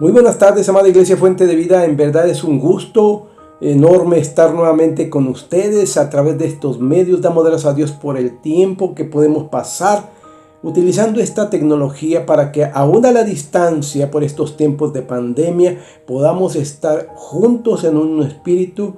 Muy buenas tardes, amada Iglesia Fuente de Vida. En verdad es un gusto enorme estar nuevamente con ustedes a través de estos medios. Damos gracias a Dios por el tiempo que podemos pasar utilizando esta tecnología para que aún a la distancia, por estos tiempos de pandemia, podamos estar juntos en un espíritu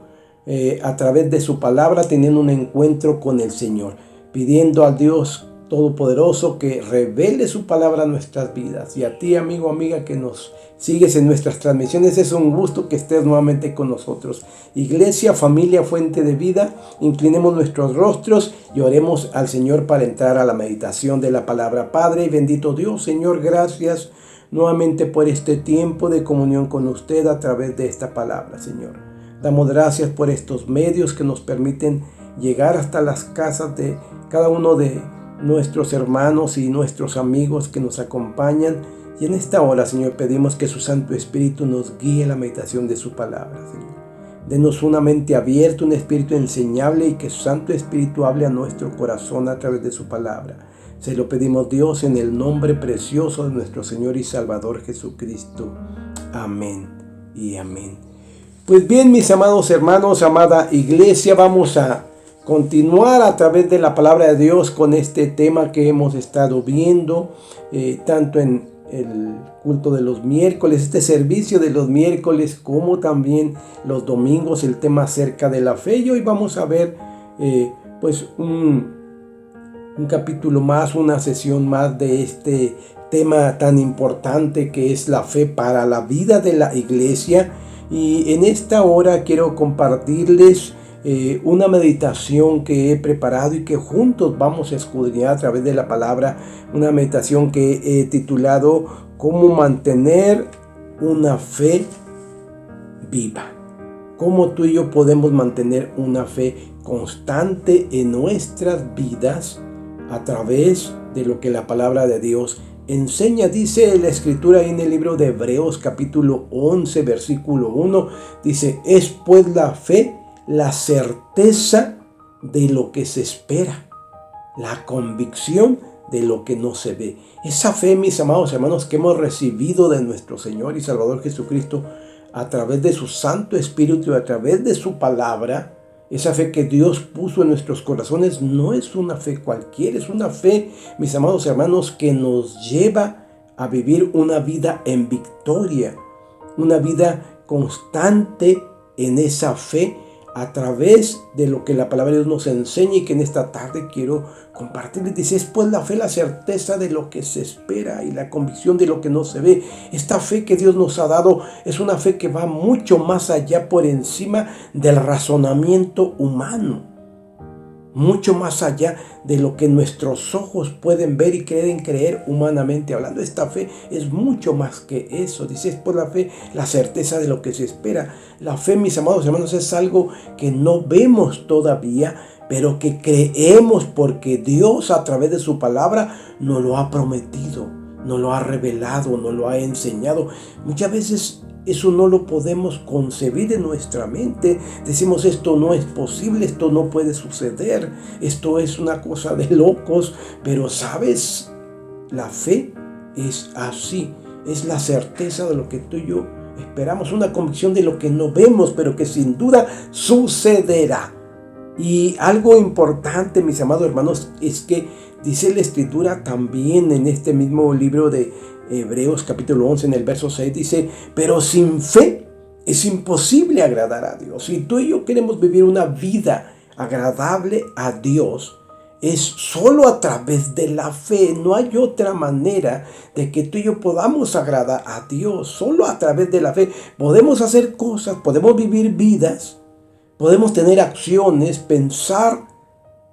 a través de su palabra, teniendo un encuentro con el Señor, pidiendo a Dios Todopoderoso que revele su palabra a nuestras vidas. Y a ti, amigo, amiga, que nos sigues en nuestras transmisiones, es un gusto que estés nuevamente con nosotros. Iglesia, familia, fuente de vida, inclinemos nuestros rostros y oremos al Señor para entrar a la meditación de la palabra. Padre y bendito Dios, Señor, gracias nuevamente por este tiempo de comunión con usted a través de esta palabra, Señor. Damos gracias por estos medios que nos permiten llegar hasta las casas de cada uno de nuestros hermanos y nuestros amigos que nos acompañan. Y en esta hora, Señor, pedimos que su Santo Espíritu nos guíe la meditación de su palabra, Señor. Denos una mente abierta, un espíritu enseñable, y que su Santo Espíritu hable a nuestro corazón a través de su palabra. Se lo pedimos, Dios, en el nombre precioso de nuestro Señor y Salvador Jesucristo. Amén y amén. Pues bien, mis amados hermanos, amada Iglesia, vamos a continuar a través de la palabra de Dios con este tema que hemos estado viendo, tanto en el culto de los miércoles, este servicio de los miércoles, como también los domingos, el tema acerca de la fe. Y hoy vamos a ver pues un capítulo más, una sesión más de este tema tan importante que es la fe para la vida de la iglesia. Y en esta hora quiero compartirles una meditación que he preparado y que juntos vamos a escudriñar a través de la palabra, una meditación que he titulado "Cómo mantener una fe viva". Cómo tú y yo podemos mantener una fe constante en nuestras vidas a través de lo que la palabra de Dios enseña. Dice la escritura ahí en el libro de Hebreos capítulo 11 versículo 1, dice: "Es pues la fe la certeza de lo que se espera, la convicción de lo que no se ve". Esa fe, mis amados hermanos, que hemos recibido de nuestro Señor y Salvador Jesucristo a través de su Santo Espíritu y a través de su palabra, esa fe que Dios puso en nuestros corazones, no es una fe cualquiera, es una fe, mis amados hermanos, que nos lleva a vivir una vida en victoria, una vida constante en esa fe, a través de lo que la palabra de Dios nos enseña, y que en esta tarde quiero compartirles. Dice: "Es pues la fe la certeza de lo que se espera y la convicción de lo que no se ve". Esta fe que Dios nos ha dado es una fe que va mucho más allá, por encima del razonamiento humano, mucho más allá de lo que nuestros ojos pueden ver y quieren creer humanamente hablando. Esta fe es mucho más que eso. Dice: "Es por la fe la certeza de lo que se espera". La fe, mis amados hermanos, es algo que no vemos todavía, pero que creemos porque Dios, a través de su palabra, nos lo ha prometido, nos lo ha revelado, nos lo ha enseñado. Muchas veces eso no lo podemos concebir en nuestra mente. Decimos: esto no es posible, esto no puede suceder, esto es una cosa de locos. Pero ¿sabes? La fe es así, es la certeza de lo que tú y yo esperamos, una convicción de lo que no vemos, pero que sin duda sucederá. Y algo importante, mis amados hermanos, es que dice la escritura también en este mismo libro de Hebreos capítulo 11 en el verso 6, dice: "Pero sin fe es imposible agradar a Dios". Si tú y yo queremos vivir una vida agradable a Dios, es solo a través de la fe. No hay otra manera de que tú y yo podamos agradar a Dios. Solo a través de la fe podemos hacer cosas, podemos vivir vidas, podemos tener acciones, pensar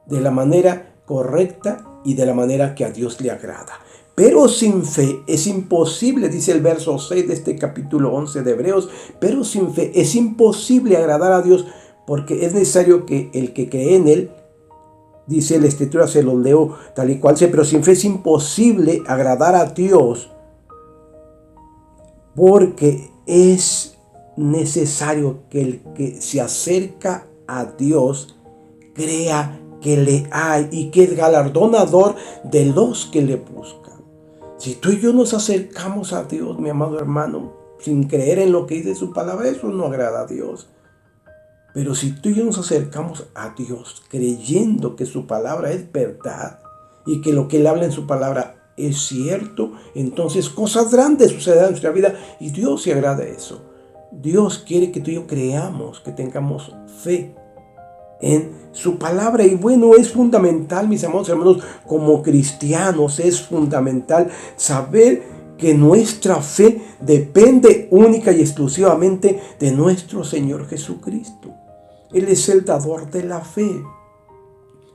de la manera correcta y de la manera que a Dios le agrada. Pero sin fe es imposible, dice el verso 6 de este capítulo 11 de Hebreos: "Pero sin fe es imposible agradar a Dios, porque es necesario que el que cree en Él", dice la escritura, se lo leo tal y cual, dice: "Pero sin fe es imposible agradar a Dios, porque es necesario que el que se acerca a Dios crea que le hay y que es galardonador de los que le buscan". Si tú y yo nos acercamos a Dios, mi amado hermano, sin creer en lo que dice su palabra, eso no agrada a Dios. Pero si tú y yo nos acercamos a Dios creyendo que su palabra es verdad y que lo que Él habla en su palabra es cierto, entonces cosas grandes sucederán en nuestra vida y Dios se agrada de eso. Dios quiere que tú y yo creamos, que tengamos fe en su palabra. Y bueno, es fundamental, mis amados hermanos, como cristianos, es fundamental saber que nuestra fe depende única y exclusivamente de nuestro Señor Jesucristo. Él es el dador de la fe.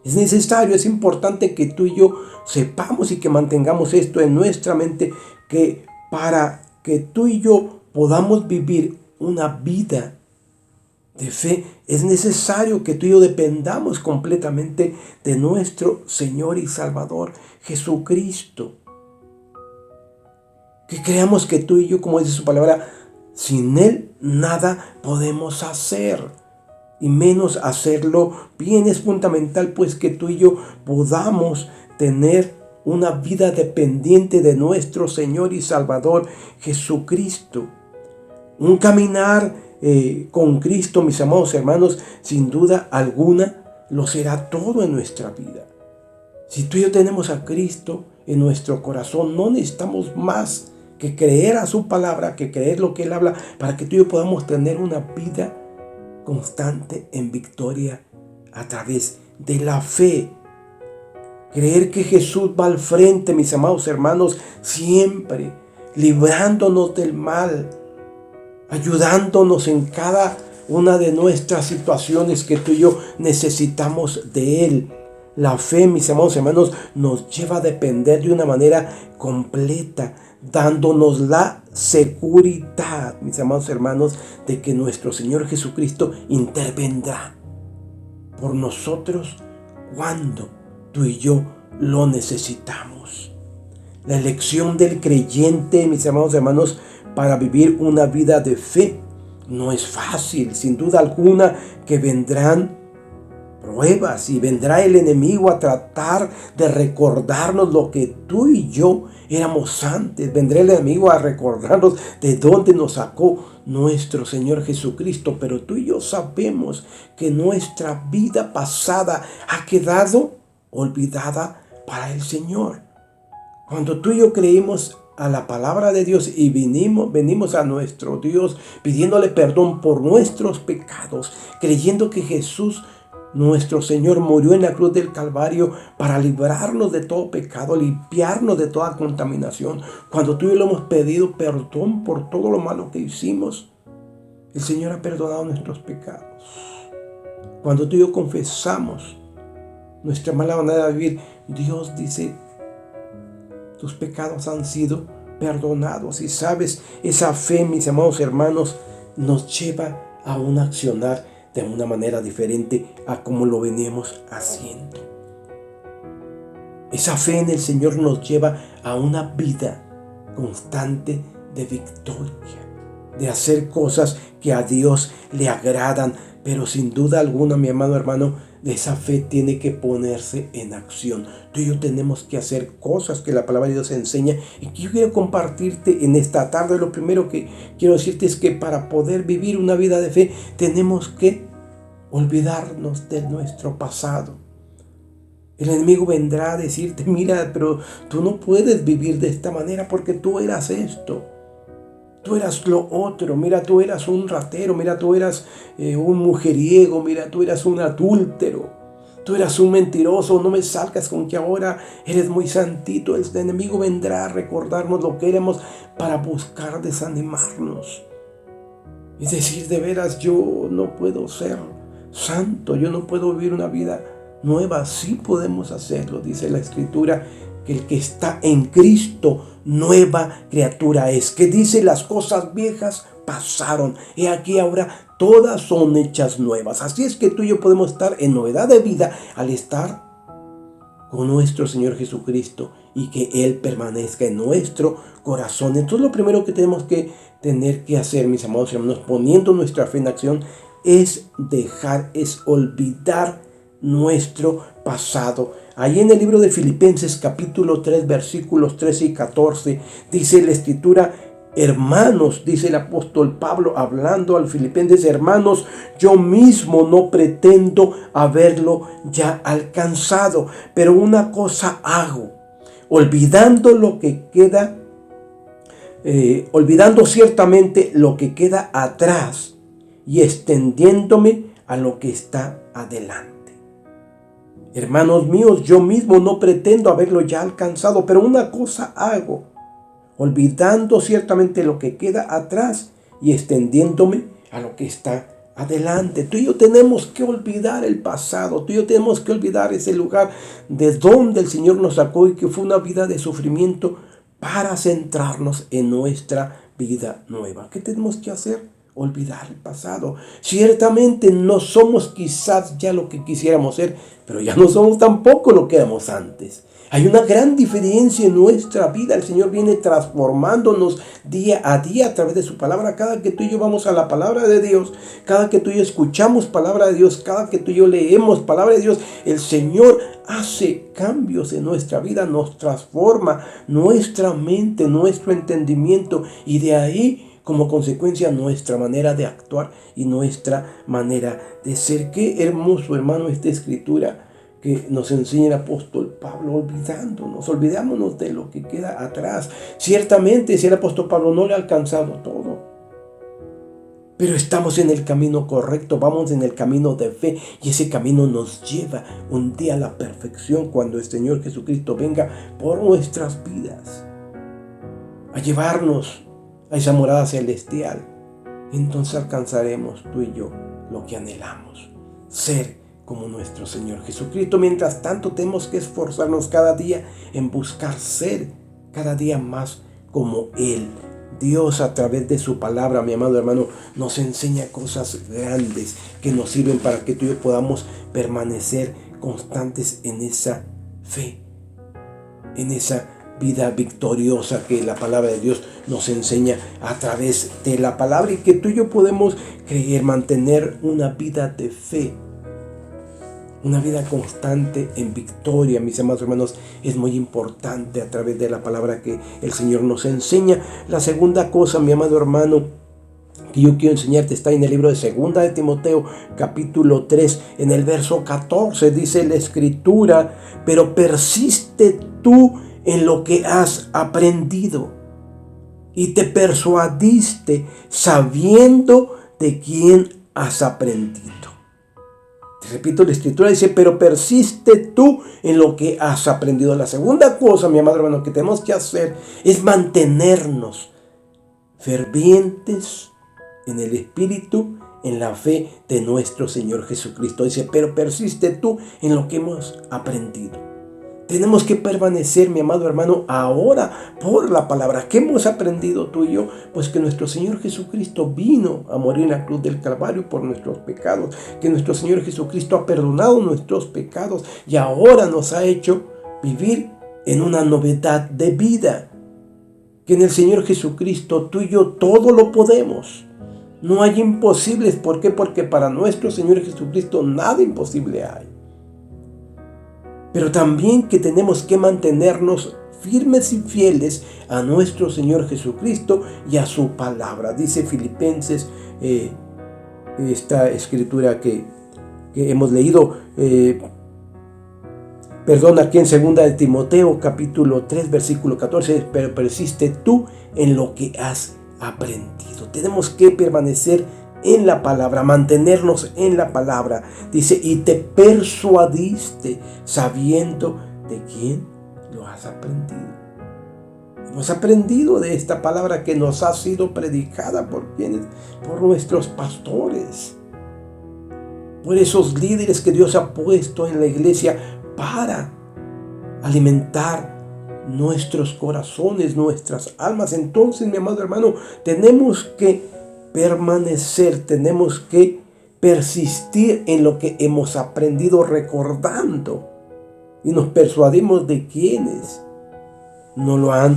Es necesario, es importante que tú y yo sepamos y que mantengamos esto en nuestra mente, que para que tú y yo podamos vivir una vida de fe, es necesario que tú y yo dependamos completamente de nuestro Señor y Salvador Jesucristo. Que creamos que tú y yo, como dice su palabra, sin Él nada podemos hacer. Y menos hacerlo bien. Es fundamental pues que tú y yo podamos tener una vida dependiente de nuestro Señor y Salvador Jesucristo. Un caminar con Cristo, mis amados hermanos, sin duda alguna lo será todo en nuestra vida. Si tú y yo tenemos a Cristo en nuestro corazón, no necesitamos más que creer a su palabra, que creer lo que Él habla, para que tú y yo podamos tener una vida constante en victoria a través de la fe. Creer que Jesús va al frente, mis amados hermanos, siempre librándonos del mal, ayudándonos en cada una de nuestras situaciones que tú y yo necesitamos de Él. La fe, mis amados hermanos, nos lleva a depender de una manera completa, dándonos la seguridad, mis amados hermanos, de que nuestro Señor Jesucristo intervendrá por nosotros cuando tú y yo lo necesitamos. La elección del creyente, mis amados hermanos, para vivir una vida de fe no es fácil. Sin duda alguna que vendrán pruebas y vendrá el enemigo a tratar de recordarnos lo que tú y yo éramos antes. Vendrá el enemigo a recordarnos de dónde nos sacó nuestro Señor Jesucristo. Pero tú y yo sabemos que nuestra vida pasada ha quedado olvidada para el Señor. Cuando tú y yo creímos a la palabra de Dios y venimos a nuestro Dios pidiéndole perdón por nuestros pecados, creyendo que Jesús, nuestro Señor, murió en la cruz del Calvario para librarnos de todo pecado, limpiarnos de toda contaminación. Cuando tú y yo le hemos pedido perdón por todo lo malo que hicimos, el Señor ha perdonado nuestros pecados. Cuando tú y yo confesamos nuestra mala manera de vivir, Dios dice: tus pecados han sido perdonados. Y sabes, esa fe, mis amados hermanos, nos lleva a un accionar de una manera diferente a como lo veníamos haciendo. Esa fe en el Señor nos lleva a una vida constante de victoria, de hacer cosas que a Dios le agradan. Pero sin duda alguna, mi amado hermano, esa fe tiene que ponerse en acción. Tú y yo tenemos que hacer cosas que la palabra de Dios enseña y que yo quiero compartirte en esta tarde. Lo primero que quiero decirte es que para poder vivir una vida de fe tenemos que olvidarnos de nuestro pasado. El enemigo vendrá a decirte: mira, pero tú no puedes vivir de esta manera porque tú eras esto. Tú eras lo otro, mira, tú eras un ratero, mira, tú eras un mujeriego, mira, tú eras un adúltero, tú eras un mentiroso, no me salgas con que ahora eres muy santito. El enemigo vendrá a recordarnos lo que éramos para buscar desanimarnos. Es decir, de veras, yo no puedo ser santo, yo no puedo vivir una vida nueva. Sí podemos hacerlo, dice la Escritura, que el que está en Cristo, nueva criatura es. Que dice: las cosas viejas pasaron, y aquí ahora todas son hechas nuevas. Así es que tú y yo podemos estar en novedad de vida al estar con nuestro Señor Jesucristo y que Él permanezca en nuestro corazón. Entonces lo primero que tenemos que tener que hacer, mis amados hermanos, poniendo nuestra fe en acción, es olvidar nuestro pasado. Ahí en el libro de Filipenses capítulo 3 versículos 13 y 14 dice la Escritura Hermanos, dice el apóstol Pablo hablando al Filipenses, hermanos, yo mismo no pretendo haberlo ya alcanzado, pero una cosa hago, olvidando lo que queda, olvidando ciertamente lo que queda atrás y extendiéndome a lo que está adelante. Hermanos míos, yo mismo no pretendo haberlo ya alcanzado, pero una cosa hago, olvidando ciertamente lo que queda atrás y extendiéndome a lo que está adelante. Tú y yo tenemos que olvidar el pasado, tú y yo tenemos que olvidar ese lugar de donde el Señor nos sacó y que fue una vida de sufrimiento para centrarnos en nuestra vida nueva. ¿Qué tenemos que hacer? Olvidar el pasado. Ciertamente no somos quizás ya lo que quisiéramos ser, pero ya no somos tampoco lo que éramos antes. Hay una gran diferencia en nuestra vida. El Señor viene transformándonos día a día a través de su palabra. Cada que tú y yo vamos a la palabra de Dios, cada que tú y yo escuchamos palabra de Dios, cada que tú y yo leemos palabra de Dios, el Señor hace cambios en nuestra vida, nos transforma nuestra mente, nuestro entendimiento, y de ahí como consecuencia nuestra manera de actuar y nuestra manera de ser. Qué hermoso, hermano, esta escritura que nos enseña el apóstol Pablo, olvidémonos de lo que queda atrás. Ciertamente, si el apóstol Pablo no le ha alcanzado todo, pero estamos en el camino correcto, vamos en el camino de fe, y ese camino nos lleva un día a la perfección cuando el Señor Jesucristo venga por nuestras vidas a llevarnos a esa morada celestial. Entonces alcanzaremos tú y yo lo que anhelamos, ser como nuestro Señor Jesucristo. Mientras tanto, tenemos que esforzarnos cada día en buscar ser cada día más como Él. Dios, a través de su palabra, mi amado hermano, nos enseña cosas grandes que nos sirven para que tú y yo podamos permanecer constantes en esa fe, en esa vida victoriosa que la palabra de Dios nos enseña a través de la palabra, y que tú y yo podemos creer, mantener una vida de fe, una vida constante en victoria, mis amados hermanos. Es muy importante a través de la palabra que el Señor nos enseña. La segunda cosa, mi amado hermano, que yo quiero enseñarte está en el libro de Segunda de Timoteo, capítulo 3, en el verso 14, dice la escritura: pero persiste tú en lo que has aprendido y te persuadiste sabiendo de quién has aprendido. Te repito, la escritura dice: pero persiste tú en lo que has aprendido. La segunda cosa, mi amado hermano, que tenemos que hacer es mantenernos fervientes en el Espíritu, en la fe de nuestro Señor Jesucristo. Dice: pero persiste tú en lo que hemos aprendido. Tenemos que permanecer, mi amado hermano, ahora por la palabra. ¿Qué hemos aprendido tú y yo? Pues que nuestro Señor Jesucristo vino a morir en la cruz del Calvario por nuestros pecados, que nuestro Señor Jesucristo ha perdonado nuestros pecados y ahora nos ha hecho vivir en una novedad de vida. Que en el Señor Jesucristo tú y yo todo lo podemos. No hay imposibles. ¿Por qué? Porque para nuestro Señor Jesucristo nada imposible hay. Pero también que tenemos que mantenernos firmes y fieles a nuestro Señor Jesucristo y a su palabra. Dice Filipenses, esta escritura que hemos leído, aquí en Segunda de Timoteo, capítulo 3, versículo 14, pero persiste tú en lo que has aprendido. Tenemos que permanecer en la palabra, mantenernos en la palabra. Dice: y te persuadiste sabiendo de quién lo has aprendido. Hemos aprendido de esta palabra que nos ha sido predicada por nuestros pastores, por esos líderes que Dios ha puesto en la iglesia para alimentar nuestros corazones, nuestras almas. Entonces, mi amado hermano, tenemos que permanecer, tenemos que persistir en lo que hemos aprendido, recordando, y nos persuadimos de quienes nos lo han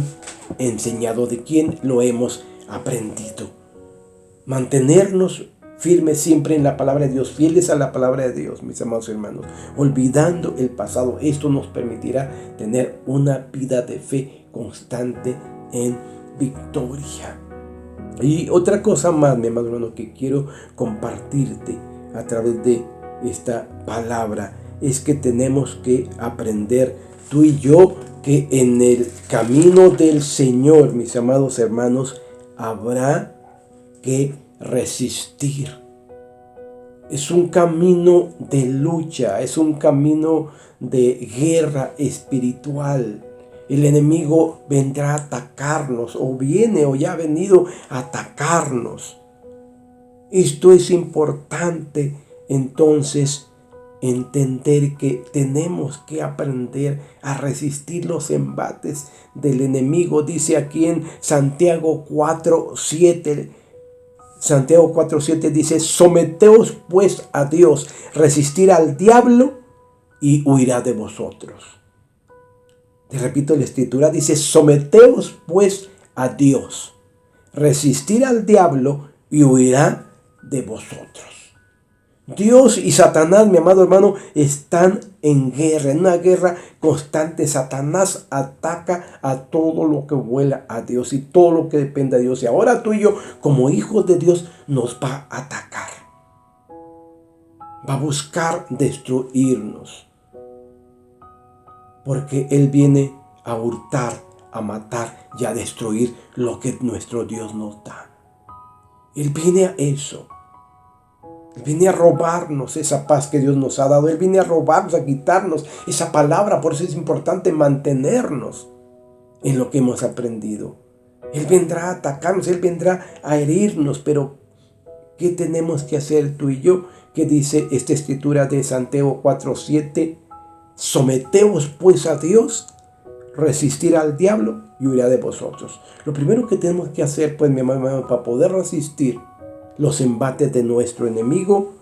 enseñado, de quién lo hemos aprendido. Mantenernos firmes siempre en la palabra de Dios, fieles a la palabra de Dios, mis amados hermanos, olvidando el pasado. Esto nos permitirá tener una vida de fe constante en victoria. Y otra cosa más, mi amado hermano, que quiero compartirte a través de esta palabra, es que tenemos que aprender tú y yo que en el camino del Señor, mis amados hermanos, habrá que resistir. Es un camino de lucha, es un camino de guerra espiritual. El enemigo vendrá a atacarnos, o viene o ya ha venido a atacarnos. Esto es importante, entonces, entender que tenemos que aprender a resistir los embates del enemigo. Dice aquí en Santiago 4:7. Santiago 4:7 dice: someteos pues a Dios, resistir al diablo y huirá de vosotros. Te repito, la escritura dice: someteos pues a Dios, resistir al diablo y huirá de vosotros. Dios y Satanás, mi amado hermano, están en guerra, en una guerra constante. Satanás ataca a todo lo que vuela a Dios y todo lo que depende de Dios. Y ahora tú y yo, como hijos de Dios, nos va a atacar. Va a buscar destruirnos. Porque Él viene a hurtar, a matar y a destruir lo que nuestro Dios nos da. Él viene a eso. Él viene a robarnos esa paz que Dios nos ha dado. Él viene a robarnos, a quitarnos esa palabra. Por eso es importante mantenernos en lo que hemos aprendido. Él vendrá a atacarnos, Él vendrá a herirnos. Pero, ¿qué tenemos que hacer tú y yo? ¿Qué dice esta escritura de Santiago 4:7? Someteos pues a Dios, resistir al diablo y huirá de vosotros. Lo primero que tenemos que hacer, pues, mi hermano, para poder resistir los embates de nuestro enemigo,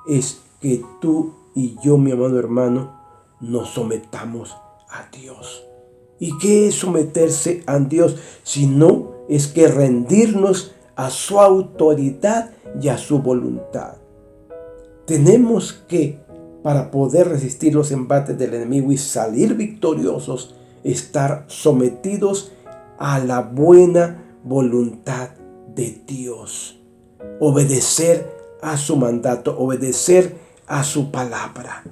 es que tú y yo, mi amado hermano, nos sometamos a Dios. ¿Y qué es someterse a Dios? Si no, es que rendirnos a su autoridad y a su voluntad. Tenemos que, para poder resistir los embates del enemigo y salir victoriosos, estar sometidos a la buena voluntad de Dios. Obedecer a su mandato, obedecer a su palabra.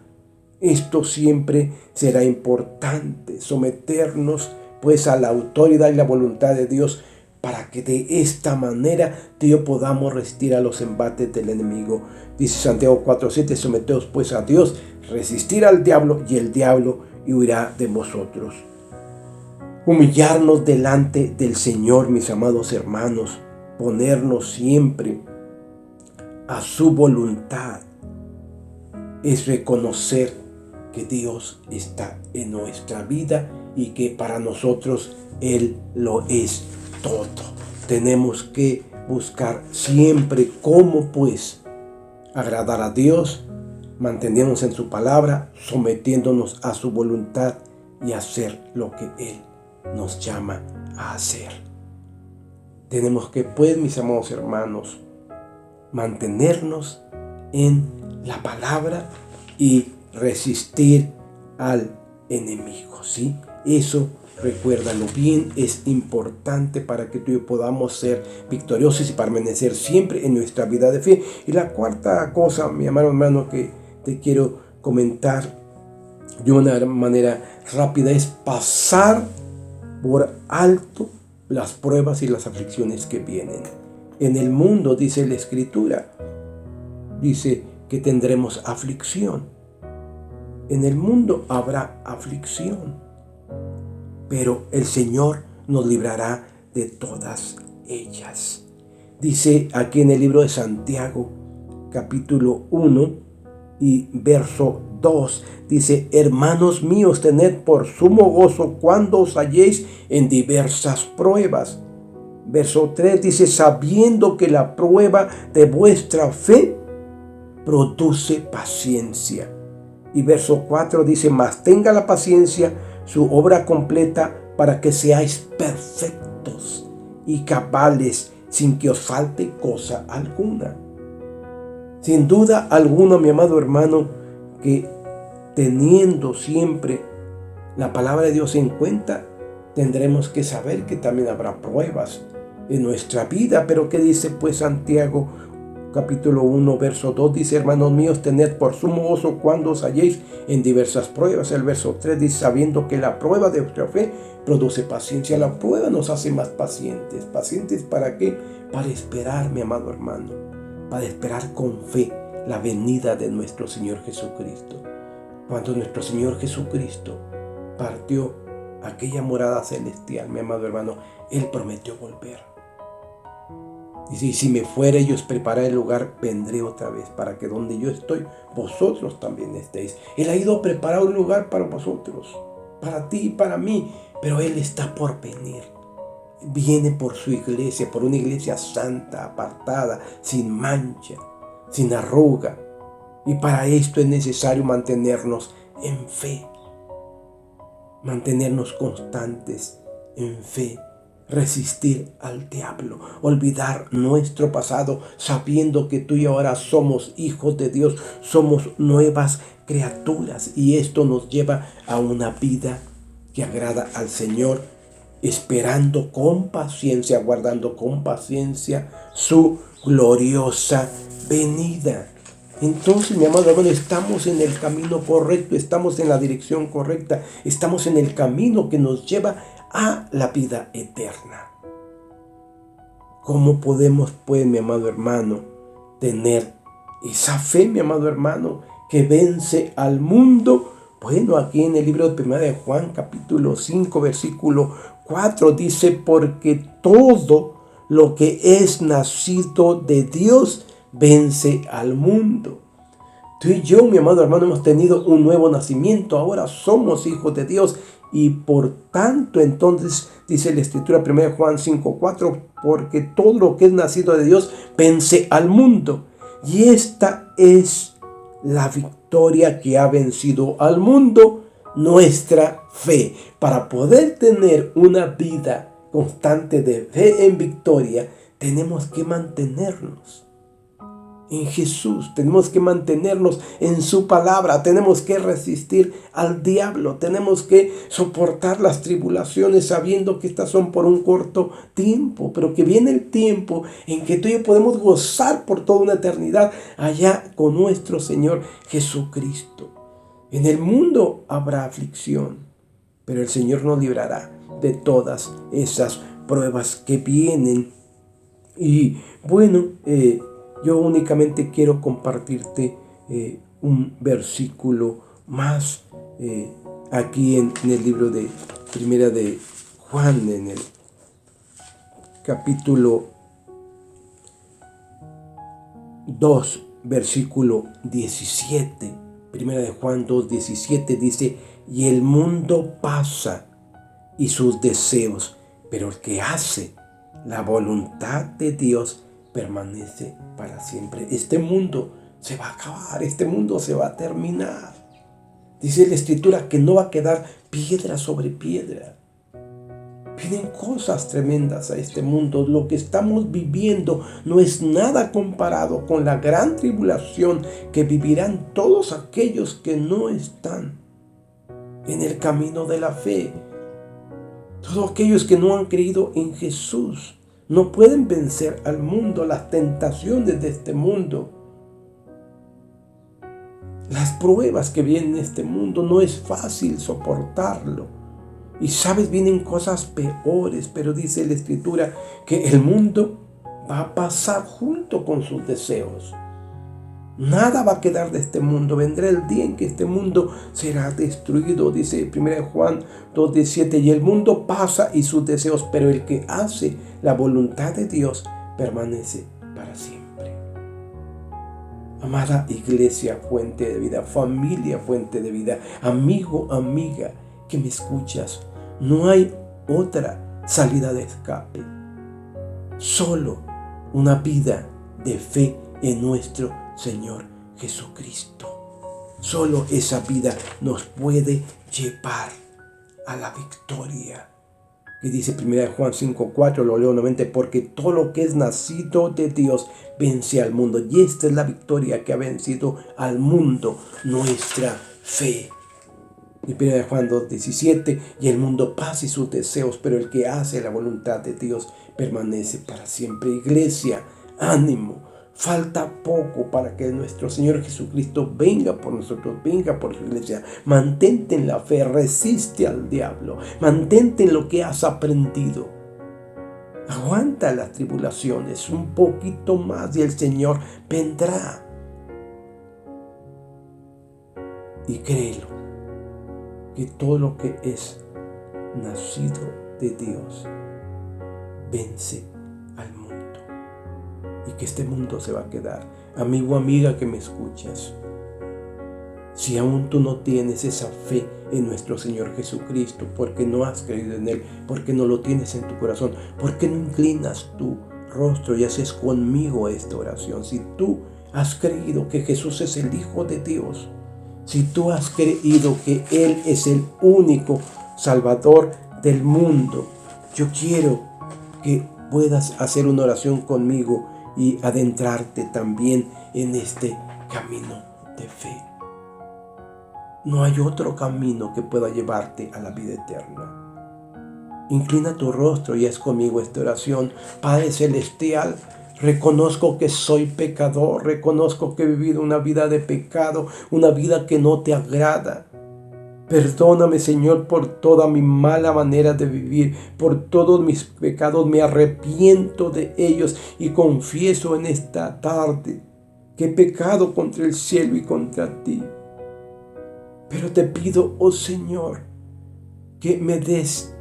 Esto siempre será importante, someternos pues a la autoridad y la voluntad de Dios, para que de esta manera Dios podamos resistir a los embates del enemigo. Dice Santiago 4:7: someteos pues a Dios, resistir al diablo y el diablo huirá de vosotros. Humillarnos delante del Señor, mis amados hermanos, ponernos siempre a su voluntad, es reconocer que Dios está en nuestra vida y que para nosotros Él lo es todo. Tenemos que buscar siempre cómo pues agradar a Dios, manteniéndonos en su palabra, sometiéndonos a su voluntad y hacer lo que Él nos llama a hacer. Tenemos que, pues, mis amados hermanos, mantenernos en la palabra y resistir al enemigo, ¿sí? Eso, recuérdalo bien, es importante para que tú y yo podamos ser victoriosos y permanecer siempre en nuestra vida de fe. Y la cuarta cosa, mi amado hermano, que te quiero comentar de una manera rápida, es pasar por alto las pruebas y las aflicciones que vienen. En el mundo, dice la Escritura, dice que tendremos aflicción. En el mundo habrá aflicción, pero el Señor nos librará de todas ellas. Dice aquí en el libro de Santiago, capítulo 1 y verso 2, dice: hermanos míos, tened por sumo gozo cuando os halléis en diversas pruebas. Verso 3 dice: sabiendo que la prueba de vuestra fe produce paciencia. Y verso 4 dice: mas tenga la paciencia su obra completa, para que seáis perfectos y cabales, sin que os falte cosa alguna. Sin duda alguna, mi amado hermano, que teniendo siempre la palabra de Dios en cuenta, tendremos que saber que también habrá pruebas. en nuestra vida. Pero ¿qué dice pues Santiago? Capítulo 1, verso 2 dice: hermanos míos, tened por sumo gozo cuando os halléis en diversas pruebas. El verso 3 dice: sabiendo que la prueba de vuestra fe produce paciencia. La prueba nos hace más pacientes. ¿Pacientes para qué? Para esperar, mi amado hermano, para esperar con fe la venida de nuestro Señor Jesucristo. Cuando nuestro Señor Jesucristo partió a aquella morada celestial, mi amado hermano, Él prometió volver. Dice: y si me fuere y os prepararé el lugar, vendré otra vez, para que donde yo estoy, vosotros también estéis. Él ha ido a preparar un lugar para vosotros, para ti y para mí, pero Él está por venir. Viene por su iglesia, por una iglesia santa, apartada, sin mancha, sin arruga. Y para esto es necesario mantenernos en fe, mantenernos constantes en fe. Resistir al diablo, olvidar nuestro pasado, sabiendo que tú y ahora somos hijos de Dios, somos nuevas criaturas, y esto nos lleva a una vida que agrada al Señor, esperando con paciencia, guardando con paciencia su gloriosa venida. Entonces, mi amado hermano, estamos en el camino correcto, estamos en la dirección correcta, estamos en el camino que nos lleva a la vida eterna. ¿Cómo podemos, pues, mi amado hermano, tener esa fe, mi amado hermano, que vence al mundo? Bueno, aquí en el libro de 1 de Juan, capítulo 5, versículo 4, dice: porque todo lo que es nacido de Dios vence al mundo. Tú y yo, mi amado hermano, hemos tenido un nuevo nacimiento. Ahora somos hijos de Dios. Y por tanto, entonces, dice la Escritura, 1 Juan 5:4, porque todo lo que es nacido de Dios vence al mundo. Y esta es la victoria que ha vencido al mundo, nuestra fe. Para poder tener una vida constante de fe en victoria, tenemos que mantenernos en Jesús, tenemos que mantenernos en su palabra, tenemos que resistir al diablo, tenemos que soportar las tribulaciones sabiendo que estas son por un corto tiempo, pero que viene el tiempo en que tú y yo podemos gozar por toda una eternidad allá con nuestro Señor Jesucristo. En el mundo habrá aflicción, pero el Señor nos librará de todas esas pruebas que vienen. Y bueno, yo únicamente quiero compartirte un versículo más aquí en el libro de Primera de Juan, en el capítulo 2, versículo 17. Primera de Juan 2, 17 dice: y el mundo pasa y sus deseos, pero el que hace la voluntad de Dios permanece para siempre. Este mundo se va a acabar, este mundo se va a terminar. Dice la Escritura que no va a quedar piedra sobre piedra. Vienen cosas tremendas a este mundo. Lo que estamos viviendo no es nada comparado con la gran tribulación que vivirán todos aquellos que no están en el camino de la fe. Todos aquellos que no han creído en Jesús. No pueden vencer al mundo, las tentaciones de este mundo. Las pruebas que vienen en este mundo no es fácil soportarlo. Y sabes, vienen cosas peores, pero dice la Escritura que el mundo va a pasar junto con sus deseos. Nada va a quedar de este mundo. Vendrá el día en que este mundo será destruido. Dice 1 Juan 2:17, y el mundo pasa y sus deseos, pero el que hace la voluntad de Dios permanece para siempre. Amada iglesia, fuente de vida, familia, fuente de vida, amigo, amiga, que me escuchas, no hay otra salida de escape. Solo una vida de fe en nuestro Señor Jesucristo. Solo esa vida nos puede llevar a la victoria. Que dice 1 Juan 5:4, lo leo nuevamente: porque todo lo que es nacido de Dios vence al mundo. Y esta es la victoria que ha vencido al mundo, nuestra fe. Y 1 Juan 2:17, y el mundo pasa y sus deseos, pero el que hace la voluntad de Dios permanece para siempre. Iglesia, ánimo, falta poco para que nuestro Señor Jesucristo venga por nosotros, venga por su iglesia. Mantente en la fe, resiste al diablo, mantente en lo que has aprendido. Aguanta las tribulaciones un poquito más y el Señor vendrá. Y créelo, que todo lo que es nacido de Dios vence al mundo. Y que este mundo se va a quedar. Amigo, amiga que me escuchas, si aún tú no tienes esa fe en nuestro Señor Jesucristo, porque no has creído en Él, porque no lo tienes en tu corazón, porque no inclinas tu rostro y haces conmigo esta oración. Si tú has creído que Jesús es el Hijo de Dios, si tú has creído que Él es el único Salvador del mundo, yo quiero que puedas hacer una oración conmigo y adentrarte también en este camino de fe. No hay otro camino que pueda llevarte a la vida eterna. Inclina tu rostro y haz conmigo esta oración. Padre Celestial, reconozco que soy pecador, reconozco que he vivido una vida de pecado, una vida que no te agrada. Perdóname, Señor, por toda mi mala manera de vivir, por todos mis pecados. Me arrepiento de ellos y confieso en esta tarde que he pecado contra el cielo y contra ti. Pero te pido, oh Señor, que me des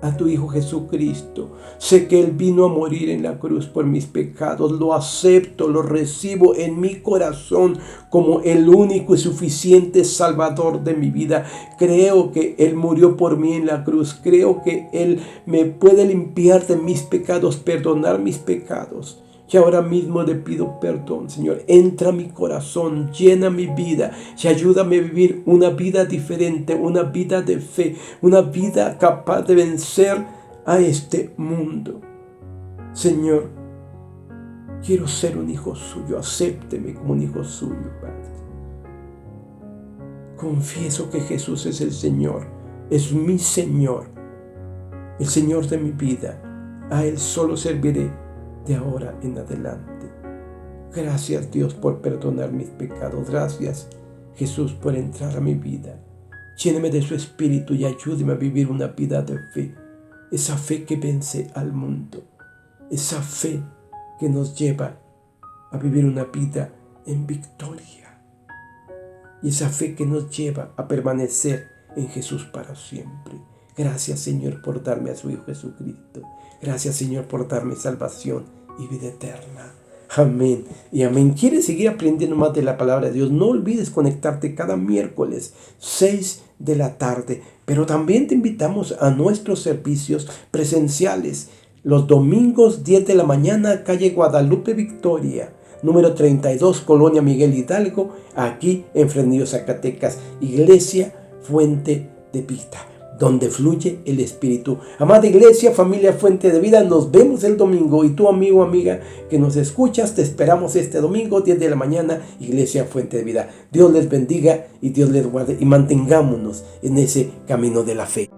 a tu Hijo Jesucristo. Sé que Él vino a morir en la cruz por mis pecados. Lo acepto, lo recibo en mi corazón como el único y suficiente Salvador de mi vida. Creo que Él murió por mí en la cruz. Creo que Él me puede limpiar de mis pecados, perdonar mis pecados. Y ahora mismo le pido perdón, Señor. Entra a mi corazón, llena mi vida y ayúdame a vivir una vida diferente, una vida de fe, una vida capaz de vencer a este mundo. Señor, quiero ser un hijo suyo. Acépteme como un hijo suyo, Padre. Confieso que Jesús es el Señor, es mi Señor, el Señor de mi vida. A Él solo serviré de ahora en adelante. Gracias, Dios, por perdonar mis pecados. Gracias, Jesús, por entrar a mi vida. Lléneme de su espíritu y ayúdeme a vivir una vida de fe. Esa fe que vence al mundo. Esa fe que nos lleva a vivir una vida en victoria. Y esa fe que nos lleva a permanecer en Jesús para siempre. Gracias, Señor, por darme a su Hijo Jesucristo. Gracias, Señor, por darme salvación y vida eterna. Amén y amén. ¿Quieres seguir aprendiendo más de la palabra de Dios? No olvides conectarte cada miércoles 6 de la tarde. Pero también te invitamos a nuestros servicios presenciales. Los domingos 10 de la mañana, calle Guadalupe Victoria, número 32, Colonia Miguel Hidalgo, aquí en Fresnillo, Zacatecas. Iglesia Fuente de Vida, donde fluye el Espíritu. Amada iglesia, familia Fuente de Vida, nos vemos el domingo. Y tú, amigo, amiga, que nos escuchas, te esperamos este domingo, 10 de la mañana, Iglesia Fuente de Vida. Dios les bendiga y Dios les guarde y mantengámonos en ese camino de la fe.